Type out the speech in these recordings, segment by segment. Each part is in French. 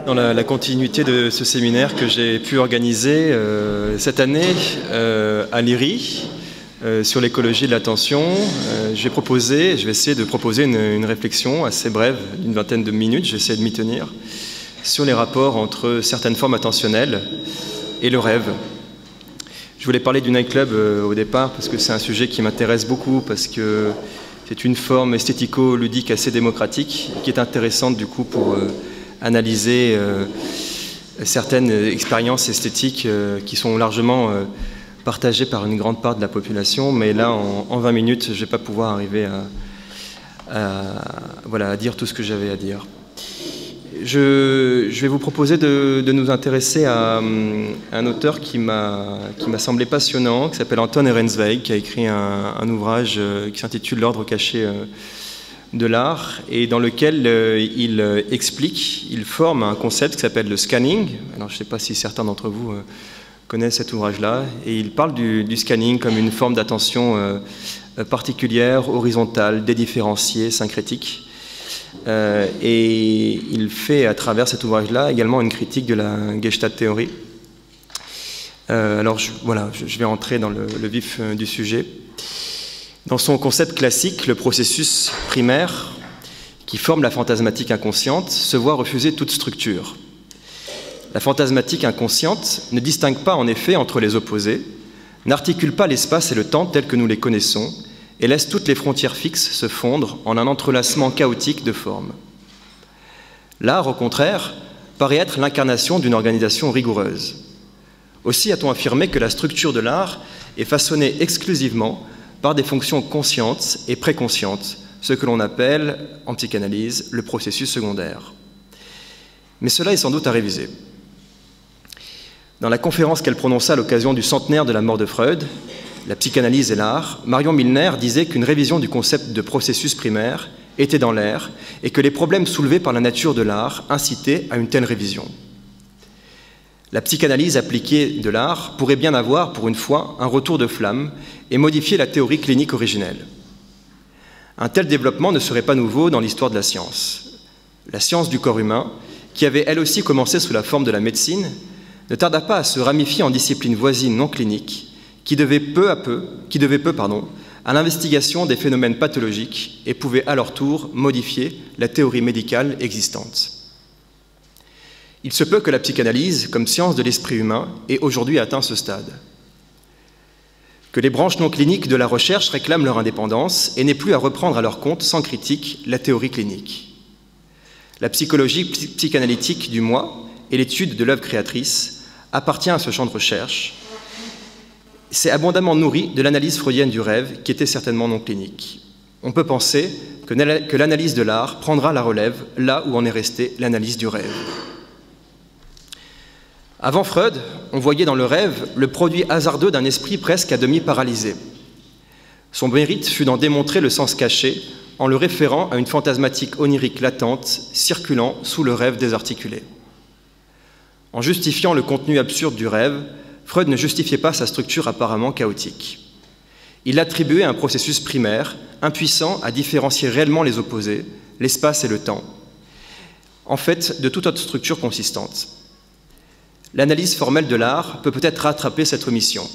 Dans la continuité de ce séminaire que j'ai pu organiser cette année à l'IRI sur l'écologie de l'attention, je vais essayer de proposer une réflexion assez brève, d'une vingtaine de minutes, j'essaie de m'y tenir, sur les rapports entre certaines formes attentionnelles et le rêve. Je voulais parler du nightclub au départ parce que c'est un sujet qui m'intéresse beaucoup, parce que c'est une forme esthético-ludique assez démocratique qui est intéressante du coup pour analyser certaines expériences esthétiques qui sont largement partagées par une grande part de la population. Mais là, en 20 minutes, je ne vais pas pouvoir arriver à dire tout ce que j'avais à dire. Je vais vous proposer de nous intéresser à un auteur qui m'a semblé passionnant, qui s'appelle Anton Ehrenzweig, qui a écrit un ouvrage qui s'intitule L'ordre caché de l'art, et dans lequel il forme un concept qui s'appelle le scanning. Alors je ne sais pas si certains d'entre vous connaissent cet ouvrage-là, et il parle du scanning comme une forme d'attention particulière, horizontale, dédifférenciée, syncrétique. Et il fait à travers cet ouvrage-là également une critique de la Gestalt Theory. Alors je vais entrer dans le vif du sujet. Dans son concept classique, le processus primaire qui forme la fantasmatique inconsciente se voit refuser toute structure. La fantasmatique inconsciente ne distingue pas en effet entre les opposés, n'articule pas l'espace et le temps tels que nous les connaissons, et laisse toutes les frontières fixes se fondre en un entrelacement chaotique de formes. L'art, au contraire, paraît être l'incarnation d'une organisation rigoureuse. Aussi a-t-on affirmé que la structure de l'art est façonnée exclusivement par des fonctions conscientes et préconscientes, ce que l'on appelle, en psychanalyse, le processus secondaire. Mais cela est sans doute à réviser. Dans la conférence qu'elle prononça à l'occasion du centenaire de la mort de Freud, La psychanalyse et l'art, Marion Milner disait qu'une révision du concept de processus primaire était dans l'air et que les problèmes soulevés par la nature de l'art incitaient à une telle révision. La psychanalyse appliquée de l'art pourrait bien avoir, pour une fois, un retour de flamme et modifier la théorie clinique originelle. Un tel développement ne serait pas nouveau dans l'histoire de la science. La science du corps humain, qui avait elle aussi commencé sous la forme de la médecine, ne tarda pas à se ramifier en disciplines voisines non cliniques qui devaient peu à l'investigation des phénomènes pathologiques et pouvaient à leur tour modifier la théorie médicale existante. Il se peut que la psychanalyse, comme science de l'esprit humain, ait aujourd'hui atteint ce stade. Que les branches non cliniques de la recherche réclament leur indépendance et n'aient plus à reprendre à leur compte sans critique la théorie clinique. La psychologie psychanalytique du moi et l'étude de l'œuvre créatrice appartient à ce champ de recherche. C'est abondamment nourri de l'analyse freudienne du rêve, qui était certainement non clinique. On peut penser que l'analyse de l'art prendra la relève là où en est restée l'analyse du rêve. Avant Freud, on voyait dans le rêve le produit hasardeux d'un esprit presque à demi paralysé. Son mérite fut d'en démontrer le sens caché en le référant à une fantasmatique onirique latente circulant sous le rêve désarticulé. En justifiant le contenu absurde du rêve, Freud ne justifiait pas sa structure apparemment chaotique. Il attribuait un processus primaire, impuissant à différencier réellement les opposés, l'espace et le temps, en fait de toute autre structure consistante. L'analyse formelle de l'art peut peut-être rattraper cette omission.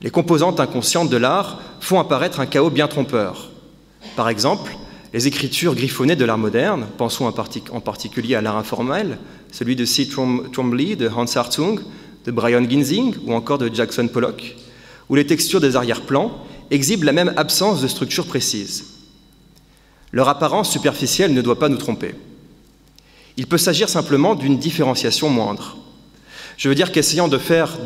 Les composantes inconscientes de l'art font apparaître un chaos bien trompeur. Par exemple, les écritures griffonnées de l'art moderne, pensons en particulier à l'art informel, celui de C. Twombly, de Hans Hartung, de Brian Ginsing ou encore de Jackson Pollock, où les textures des arrière-plans exhibent la même absence de structure précise. Leur apparence superficielle ne doit pas nous tromper. Il peut s'agir simplement d'une différenciation moindre. Je veux dire qu'essayant de faire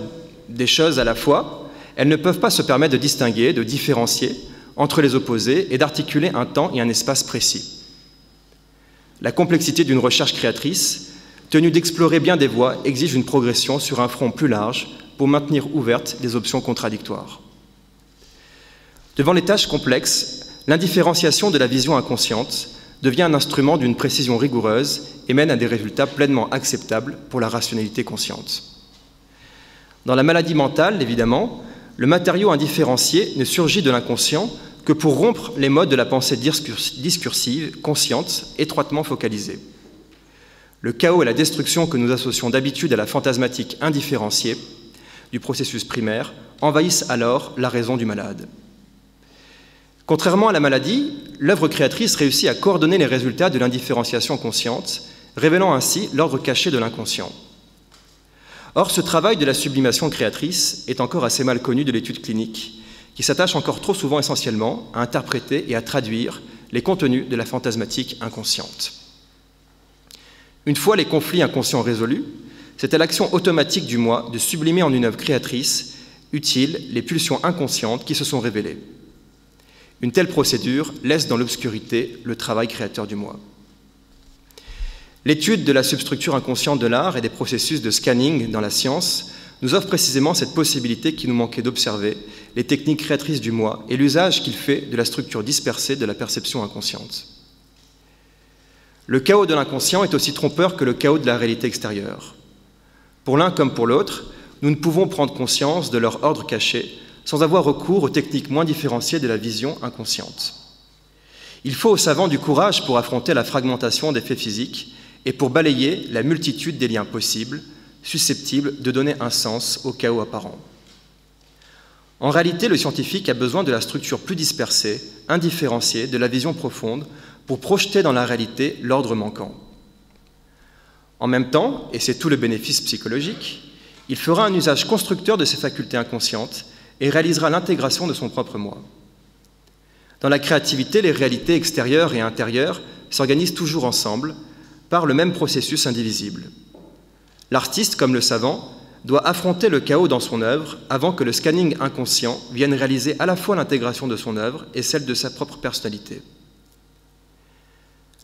des choses à la fois, elles ne peuvent pas se permettre de distinguer, de différencier entre les opposés et d'articuler un temps et un espace précis. La complexité d'une recherche créatrice, tenue d'explorer bien des voies, exige une progression sur un front plus large pour maintenir ouvertes des options contradictoires. Devant les tâches complexes, l'indifférenciation de la vision inconsciente devient un instrument d'une précision rigoureuse et mène à des résultats pleinement acceptables pour la rationalité consciente. Dans la maladie mentale, évidemment, le matériau indifférencié ne surgit de l'inconscient que pour rompre les modes de la pensée discursive, consciente, étroitement focalisée. Le chaos et la destruction que nous associons d'habitude à la fantasmatique indifférenciée du processus primaire envahissent alors la raison du malade. Contrairement à la maladie, l'œuvre créatrice réussit à coordonner les résultats de l'indifférenciation consciente, révélant ainsi l'ordre caché de l'inconscient. Or, ce travail de la sublimation créatrice est encore assez mal connu de l'étude clinique, qui s'attache encore trop souvent essentiellement à interpréter et à traduire les contenus de la fantasmatique inconsciente. Une fois les conflits inconscients résolus, c'est à l'action automatique du moi de sublimer en une œuvre créatrice utile les pulsions inconscientes qui se sont révélées. Une telle procédure laisse dans l'obscurité le travail créateur du moi. L'étude de la substructure inconsciente de l'art et des processus de scanning dans la science nous offre précisément cette possibilité qui nous manquait d'observer les techniques créatrices du moi et l'usage qu'il fait de la structure dispersée de la perception inconsciente. Le chaos de l'inconscient est aussi trompeur que le chaos de la réalité extérieure. Pour l'un comme pour l'autre, nous ne pouvons prendre conscience de leur ordre caché sans avoir recours aux techniques moins différenciées de la vision inconsciente. Il faut aux savants du courage pour affronter la fragmentation des faits physiques et pour balayer la multitude des liens possibles, susceptibles de donner un sens au chaos apparent. En réalité, le scientifique a besoin de la structure plus dispersée, indifférenciée de la vision profonde pour projeter dans la réalité l'ordre manquant. En même temps, et c'est tout le bénéfice psychologique, il fera un usage constructeur de ses facultés inconscientes et réalisera l'intégration de son propre moi. Dans la créativité, les réalités extérieures et intérieures s'organisent toujours ensemble par le même processus indivisible. L'artiste, comme le savant, doit affronter le chaos dans son œuvre avant que le scanning inconscient vienne réaliser à la fois l'intégration de son œuvre et celle de sa propre personnalité.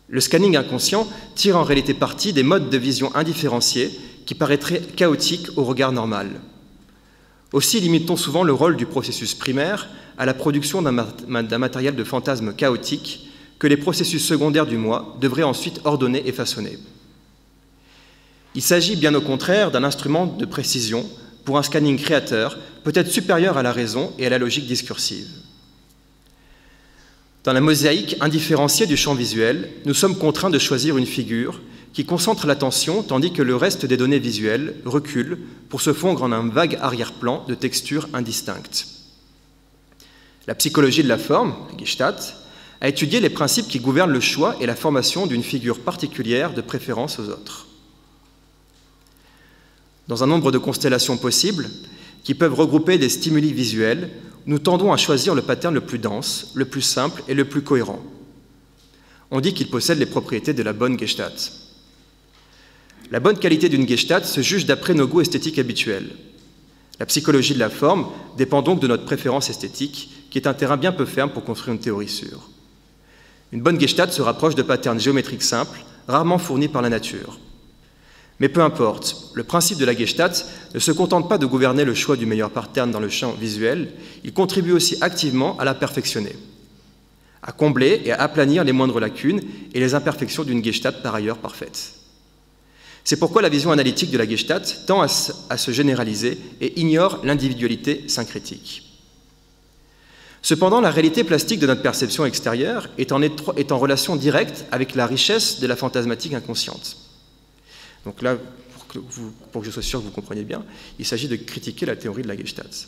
Le scanning inconscient tire en réalité parti des modes de vision indifférenciés qui paraîtraient chaotiques au regard normal. Aussi limite-t-on souvent le rôle du processus primaire à la production d'un matériel de fantasmes chaotiques que les processus secondaires du moi devraient ensuite ordonner et façonner. Il s'agit bien au contraire d'un instrument de précision pour un scanning créateur peut-être supérieur à la raison et à la logique discursive. Dans la mosaïque indifférenciée du champ visuel, nous sommes contraints de choisir une figure qui concentre l'attention tandis que le reste des données visuelles recule pour se fondre en un vague arrière-plan de textures indistinctes. La psychologie de la forme, la Gestalt, a étudié les principes qui gouvernent le choix et la formation d'une figure particulière de préférence aux autres. Dans un nombre de constellations possibles, qui peuvent regrouper des stimuli visuels, nous tendons à choisir le pattern le plus dense, le plus simple et le plus cohérent. On dit qu'il possède les propriétés de la bonne Gestalt. La bonne qualité d'une Gestalt se juge d'après nos goûts esthétiques habituels. La psychologie de la forme dépend donc de notre préférence esthétique, qui est un terrain bien peu ferme pour construire une théorie sûre. Une bonne Gestalt se rapproche de patterns géométriques simples, rarement fournis par la nature. Mais peu importe, le principe de la Gestalt ne se contente pas de gouverner le choix du meilleur pattern dans le champ visuel, il contribue aussi activement à la perfectionner, à combler et à aplanir les moindres lacunes et les imperfections d'une Gestalt par ailleurs parfaite. C'est pourquoi la vision analytique de la Gestalt tend à se généraliser et ignore l'individualité syncrétique. Cependant, la réalité plastique de notre perception extérieure est en relation directe avec la richesse de la fantasmatique inconsciente. Donc là, pour que je sois sûr que vous compreniez bien, il s'agit de critiquer la théorie de la Gestalt.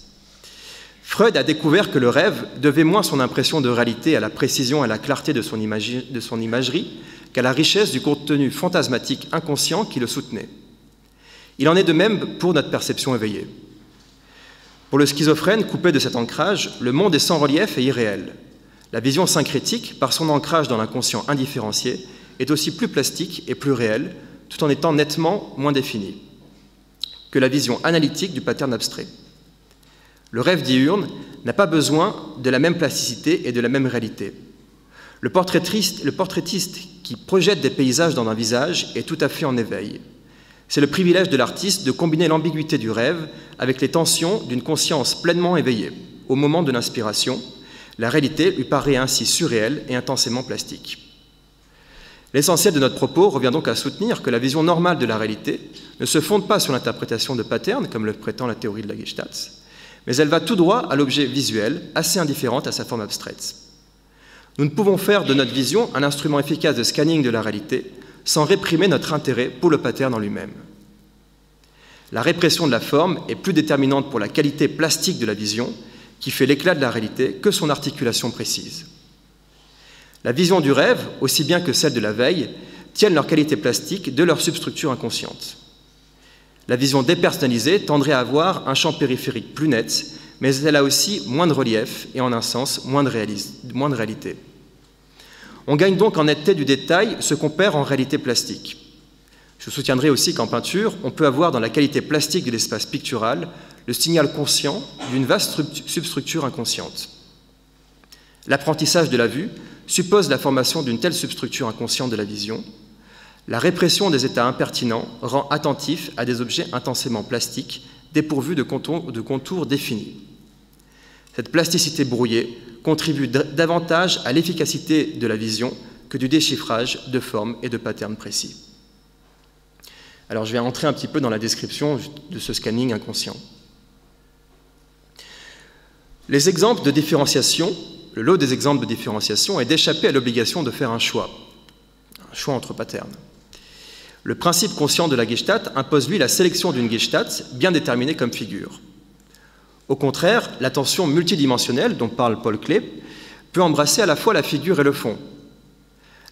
Freud a découvert que le rêve devait moins son impression de réalité à la précision et à la clarté de son imagerie qu'à la richesse du contenu fantasmatique inconscient qui le soutenait. Il en est de même pour notre perception éveillée. Pour le schizophrène coupé de cet ancrage, le monde est sans relief et irréel. La vision syncrétique, par son ancrage dans l'inconscient indifférencié, est aussi plus plastique et plus réelle, tout en étant nettement moins définie que la vision analytique du pattern abstrait. Le rêve diurne n'a pas besoin de la même plasticité et de la même réalité. Le portraitiste qui projette des paysages dans un visage est tout à fait en éveil. C'est le privilège de l'artiste de combiner l'ambiguïté du rêve avec les tensions d'une conscience pleinement éveillée. Au moment de l'inspiration, la réalité lui paraît ainsi surréelle et intensément plastique. L'essentiel de notre propos revient donc à soutenir que la vision normale de la réalité ne se fonde pas sur l'interprétation de patterns, comme le prétend la théorie de la Gestalt, mais elle va tout droit à l'objet visuel, assez indifférente à sa forme abstraite. Nous ne pouvons faire de notre vision un instrument efficace de scanning de la réalité sans réprimer notre intérêt pour le pattern en lui-même. La répression de la forme est plus déterminante pour la qualité plastique de la vision, qui fait l'éclat de la réalité, que son articulation précise. La vision du rêve, aussi bien que celle de la veille, tiennent leur qualité plastique de leur substructure inconsciente. La vision dépersonnalisée tendrait à avoir un champ périphérique plus net, mais elle a aussi moins de relief et en un sens moins de réalité. On gagne donc en netteté du détail ce qu'on perd en réalité plastique. Je soutiendrai aussi qu'en peinture, on peut avoir dans la qualité plastique de l'espace pictural le signal conscient d'une vaste substructure inconsciente. L'apprentissage de la vue suppose la formation d'une telle substructure inconsciente de la vision. La répression des états impertinents rend attentif à des objets intensément plastiques, dépourvus de contours définis. Cette plasticité brouillée contribue davantage à l'efficacité de la vision que du déchiffrage de formes et de patterns précis. Alors je vais entrer un petit peu dans la description de ce scanning inconscient. Les exemples de différenciation, le lot des exemples de différenciation est d'échapper à l'obligation de faire un choix entre patterns. Le principe conscient de la Gestalt impose, lui, la sélection d'une Gestalt bien déterminée comme figure. Au contraire, l'attention multidimensionnelle dont parle Paul Klee peut embrasser à la fois la figure et le fond.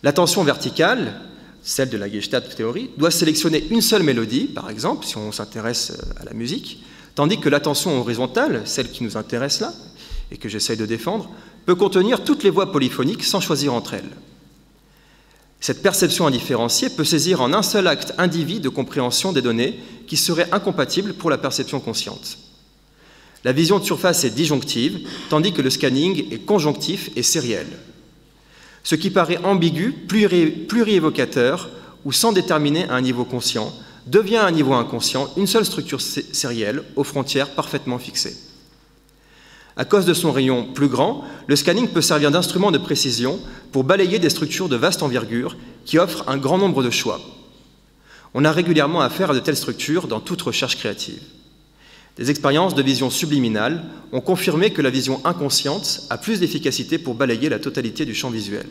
L'attention verticale, celle de la Gestalt théorie, doit sélectionner une seule mélodie, par exemple, si on s'intéresse à la musique, tandis que l'attention horizontale, celle qui nous intéresse là, et que j'essaye de défendre, peut contenir toutes les voix polyphoniques sans choisir entre elles. Cette perception indifférenciée peut saisir en un seul acte indivis de compréhension des données qui seraient incompatibles pour la perception consciente. La vision de surface est disjonctive, tandis que le scanning est conjonctif et sériel. Ce qui paraît ambigu, pluriévocateur ou sans déterminer à un niveau conscient, devient à un niveau inconscient une seule structure sérielle aux frontières parfaitement fixées. À cause de son rayon plus grand, le scanning peut servir d'instrument de précision pour balayer des structures de vaste envergure qui offrent un grand nombre de choix. On a régulièrement affaire à de telles structures dans toute recherche créative. Des expériences de vision subliminale ont confirmé que la vision inconsciente a plus d'efficacité pour balayer la totalité du champ visuel.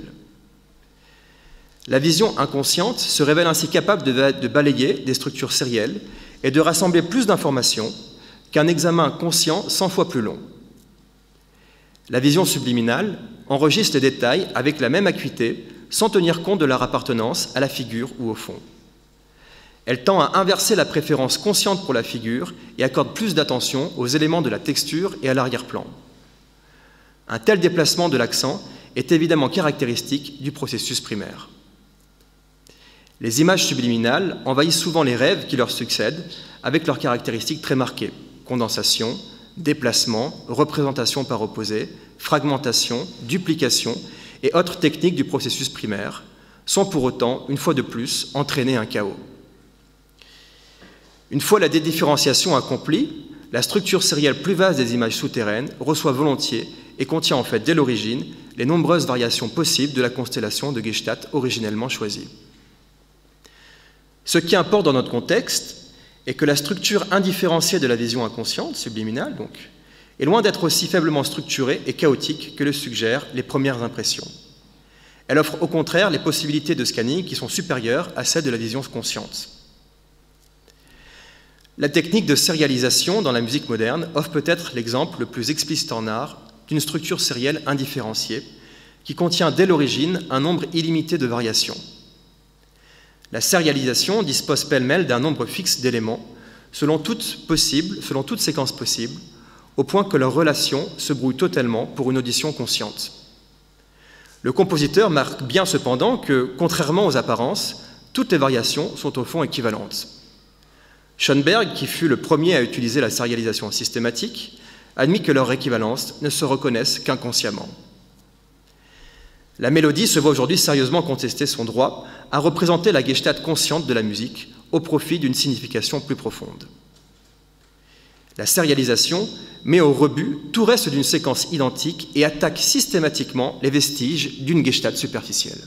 La vision inconsciente se révèle ainsi capable de balayer des structures sérielles et de rassembler plus d'informations qu'un examen conscient 100 fois plus long. La vision subliminale enregistre les détails avec la même acuité sans tenir compte de leur appartenance à la figure ou au fond. Elle tend à inverser la préférence consciente pour la figure et accorde plus d'attention aux éléments de la texture et à l'arrière-plan. Un tel déplacement de l'accent est évidemment caractéristique du processus primaire. Les images subliminales envahissent souvent les rêves qui leur succèdent avec leurs caractéristiques très marquées: condensation, déplacement, représentation par opposé, fragmentation, duplication et autres techniques du processus primaire, sans pour autant, une fois de plus, entraîner un chaos. Une fois la dédifférenciation accomplie, la structure sérielle plus vaste des images souterraines reçoit volontiers et contient en fait dès l'origine les nombreuses variations possibles de la constellation de Gestalt originellement choisie. Ce qui importe dans notre contexte est que la structure indifférenciée de la vision inconsciente, subliminale donc, est loin d'être aussi faiblement structurée et chaotique que le suggèrent les premières impressions. Elle offre au contraire les possibilités de scanning qui sont supérieures à celles de la vision consciente. La technique de sérialisation dans la musique moderne offre peut-être l'exemple le plus explicite en art d'une structure sérielle indifférenciée qui contient dès l'origine un nombre illimité de variations. La sérialisation dispose pêle-mêle d'un nombre fixe d'éléments, selon toute séquence possible, au point que leurs relations se brouillent totalement pour une audition consciente. Le compositeur marque bien cependant que, contrairement aux apparences, toutes les variations sont au fond équivalentes. Schoenberg, qui fut le premier à utiliser la sérialisation systématique, admit que leurs équivalences ne se reconnaissent qu'inconsciemment. La mélodie se voit aujourd'hui sérieusement contester son droit à représenter la Gestalt consciente de la musique au profit d'une signification plus profonde. La sérialisation met au rebut tout reste d'une séquence identique et attaque systématiquement les vestiges d'une Gestalt superficielle.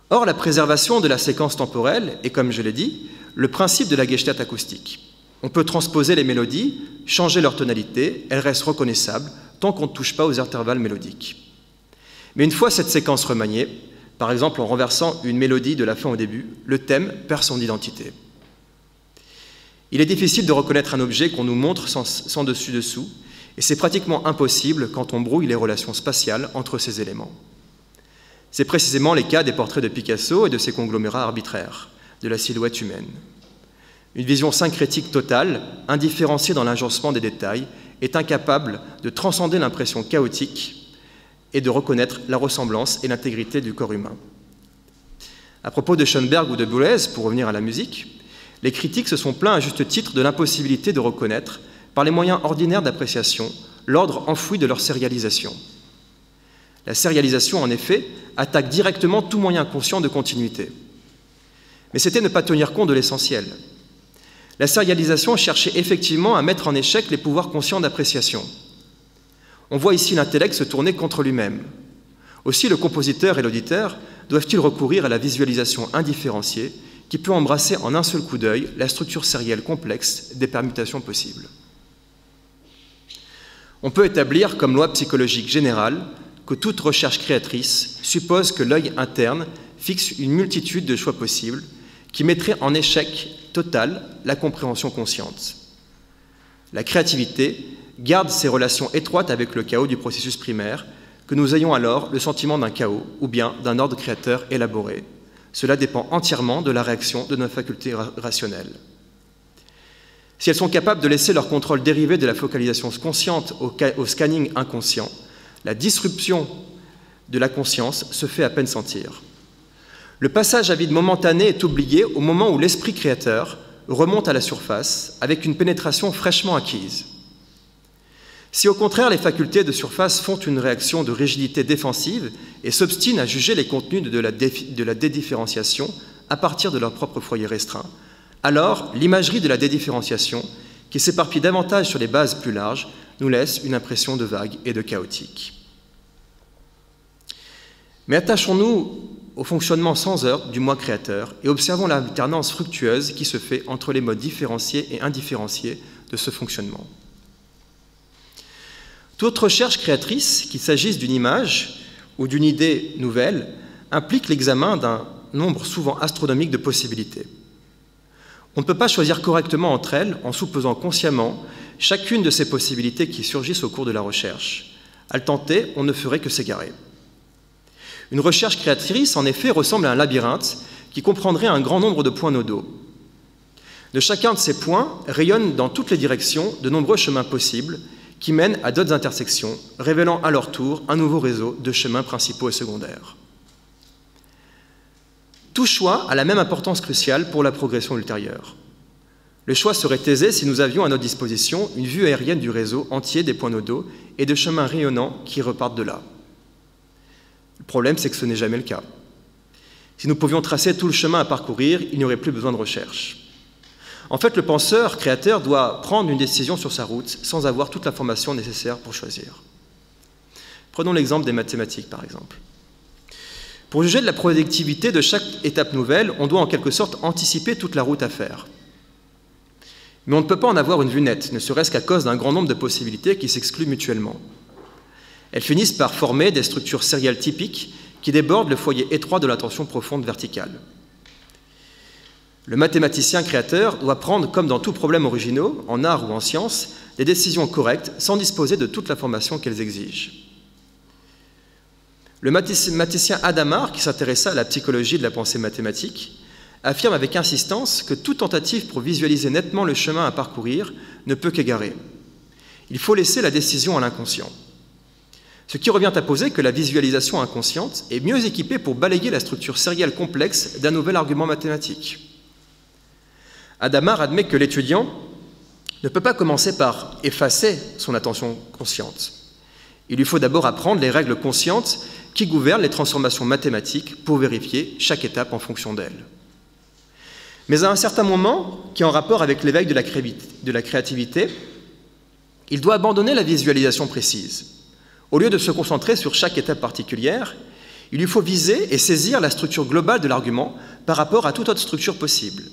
Or, la préservation de la séquence temporelle est, comme je l'ai dit, le principe de la Gestalt acoustique. On peut transposer les mélodies, changer leur tonalité, elles restent reconnaissables tant qu'on ne touche pas aux intervalles mélodiques. Mais une fois cette séquence remaniée, par exemple en renversant une mélodie de la fin au début, le thème perd son identité. Il est difficile de reconnaître un objet qu'on nous montre sans dessus-dessous, et c'est pratiquement impossible quand on brouille les relations spatiales entre ces éléments. C'est précisément les cas des portraits de Picasso et de ses conglomérats arbitraires, de la silhouette humaine. Une vision syncrétique totale, indifférenciée dans l'agencement des détails, est incapable de transcender l'impression chaotique et de reconnaître la ressemblance et l'intégrité du corps humain. À propos de Schoenberg ou de Boulez, pour revenir à la musique, les critiques se sont plaints à juste titre de l'impossibilité de reconnaître, par les moyens ordinaires d'appréciation, l'ordre enfoui de leur sérialisation. La sérialisation, en effet, attaque directement tout moyen conscient de continuité. Mais c'était ne pas tenir compte de l'essentiel. La sérialisation cherchait effectivement à mettre en échec les pouvoirs conscients d'appréciation. On voit ici l'intellect se tourner contre lui-même. Aussi, le compositeur et l'auditeur doivent-ils recourir à la visualisation indifférenciée qui peut embrasser en un seul coup d'œil la structure sérielle complexe des permutations possibles. On peut établir comme loi psychologique générale que toute recherche créatrice suppose que l'œil interne fixe une multitude de choix possibles qui mettraient en échec total la compréhension consciente. La créativité garde ses relations étroites avec le chaos du processus primaire, que nous ayons alors le sentiment d'un chaos ou bien d'un ordre créateur élaboré. Cela dépend entièrement de la réaction de nos facultés rationnelles. Si elles sont capables de laisser leur contrôle dériver de la focalisation consciente au scanning inconscient, la disruption de la conscience se fait à peine sentir. Le passage à vide momentané est oublié au moment où l'esprit créateur remonte à la surface avec une pénétration fraîchement acquise. Si au contraire les facultés de surface font une réaction de rigidité défensive et s'obstinent à juger les contenus de la dédifférenciation à partir de leur propre foyer restreint, alors l'imagerie de la dédifférenciation, qui s'éparpille davantage sur les bases plus larges, nous laisse une impression de vague et de chaotique. Mais attachons-nous au fonctionnement sans heurts du moi créateur et observons l'alternance fructueuse qui se fait entre les modes différenciés et indifférenciés de ce fonctionnement. Toute recherche créatrice, qu'il s'agisse d'une image ou d'une idée nouvelle, implique l'examen d'un nombre souvent astronomique de possibilités. On ne peut pas choisir correctement entre elles en soupesant consciemment chacune de ces possibilités qui surgissent au cours de la recherche. À le tenter, on ne ferait que s'égarer. Une recherche créatrice, en effet, ressemble à un labyrinthe qui comprendrait un grand nombre de points nodaux. De chacun de ces points rayonnent dans toutes les directions de nombreux chemins possibles qui mènent à d'autres intersections, révélant à leur tour un nouveau réseau de chemins principaux et secondaires. Tout choix a la même importance cruciale pour la progression ultérieure. Le choix serait aisé si nous avions à notre disposition une vue aérienne du réseau entier des points nodaux et de chemins rayonnants qui repartent de là. Le problème, c'est que ce n'est jamais le cas. Si nous pouvions tracer tout le chemin à parcourir, il n'y aurait plus besoin de recherche. En fait, le penseur créateur doit prendre une décision sur sa route sans avoir toute l'information nécessaire pour choisir. Prenons l'exemple des mathématiques, par exemple. Pour juger de la productivité de chaque étape nouvelle, on doit en quelque sorte anticiper toute la route à faire. Mais on ne peut pas en avoir une vue nette, ne serait-ce qu'à cause d'un grand nombre de possibilités qui s'excluent mutuellement. Elles finissent par former des structures sérielles typiques qui débordent le foyer étroit de l'attention profonde verticale. Le mathématicien créateur doit prendre, comme dans tout problème originaux, en art ou en science, des décisions correctes sans disposer de toute l'information qu'elles exigent. Le mathématicien Hadamard, qui s'intéressa à la psychologie de la pensée mathématique, affirme avec insistance que toute tentative pour visualiser nettement le chemin à parcourir ne peut qu'égarer. Il faut laisser la décision à l'inconscient. Ce qui revient à poser que la visualisation inconsciente est mieux équipée pour balayer la structure sérielle complexe d'un nouvel argument mathématique. Hadamard admet que l'étudiant ne peut pas commencer par effacer son attention consciente. Il lui faut d'abord apprendre les règles conscientes qui gouvernent les transformations mathématiques pour vérifier chaque étape en fonction d'elles. Mais à un certain moment, qui est en rapport avec l'éveil de la créativité, il doit abandonner la visualisation précise. Au lieu de se concentrer sur chaque étape particulière, il lui faut viser et saisir la structure globale de l'argument par rapport à toute autre structure possible.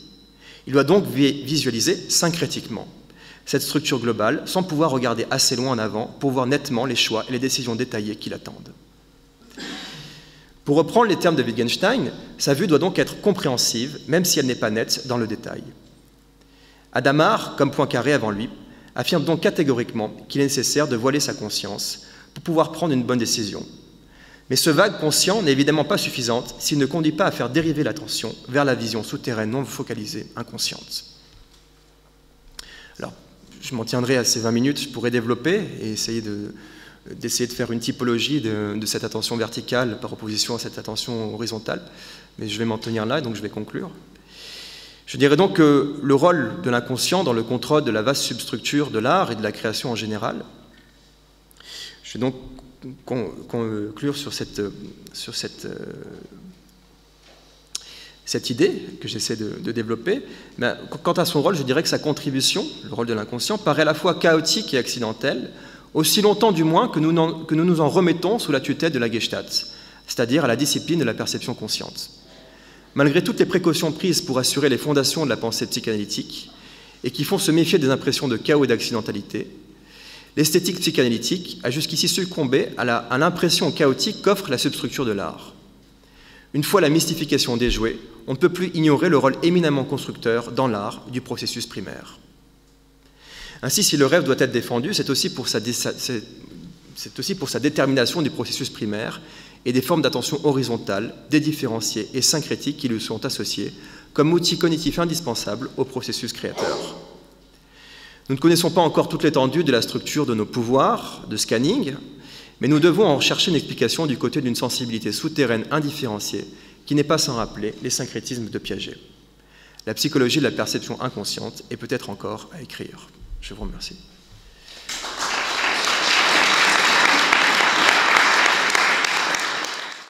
Il doit donc visualiser syncrétiquement cette structure globale sans pouvoir regarder assez loin en avant pour voir nettement les choix et les décisions détaillées qui l'attendent. Pour reprendre les termes de Wittgenstein, sa vue doit donc être compréhensive, même si elle n'est pas nette dans le détail. Hadamard, comme Poincaré avant lui, affirme donc catégoriquement qu'il est nécessaire de voiler sa conscience pour pouvoir prendre une bonne décision. Mais ce vague conscient n'est évidemment pas suffisant s'il ne conduit pas à faire dériver l'attention vers la vision souterraine non focalisée, inconsciente. Alors, je m'en tiendrai à ces 20 minutes, je pourrais développer et essayer d'essayer de faire une typologie de cette attention verticale par opposition à cette attention horizontale, mais je vais m'en tenir là, donc je vais conclure. Je dirais donc que le rôle de l'inconscient dans le contrôle de la vaste substructure de l'art et de la création en général, je vais donc conclure sur cette idée que j'essaie de développer. Mais quant à son rôle, je dirais que sa contribution, le rôle de l'inconscient, paraît à la fois chaotique et accidentelle, aussi longtemps du moins que nous nous en remettons sous la tutelle de la Gestalt, c'est-à-dire à la discipline de la perception consciente. Malgré toutes les précautions prises pour assurer les fondations de la pensée psychanalytique et qui font se méfier des impressions de chaos et d'accidentalité, l'esthétique psychanalytique a jusqu'ici succombé à l'impression chaotique qu'offre la substructure de l'art. Une fois la mystification déjouée, on ne peut plus ignorer le rôle éminemment constructeur dans l'art du processus primaire. Ainsi, si le rêve doit être défendu, c'est aussi pour sa détermination du processus primaire et des formes d'attention horizontale, dédifférenciées et syncrétiques qui lui sont associées comme outil cognitif indispensable au processus créateur. Nous ne connaissons pas encore toute l'étendue de la structure de nos pouvoirs de scanning, mais nous devons en chercher une explication du côté d'une sensibilité souterraine indifférenciée qui n'est pas sans rappeler les syncrétismes de Piaget. La psychologie de la perception inconsciente est peut-être encore à écrire. Je vous remercie.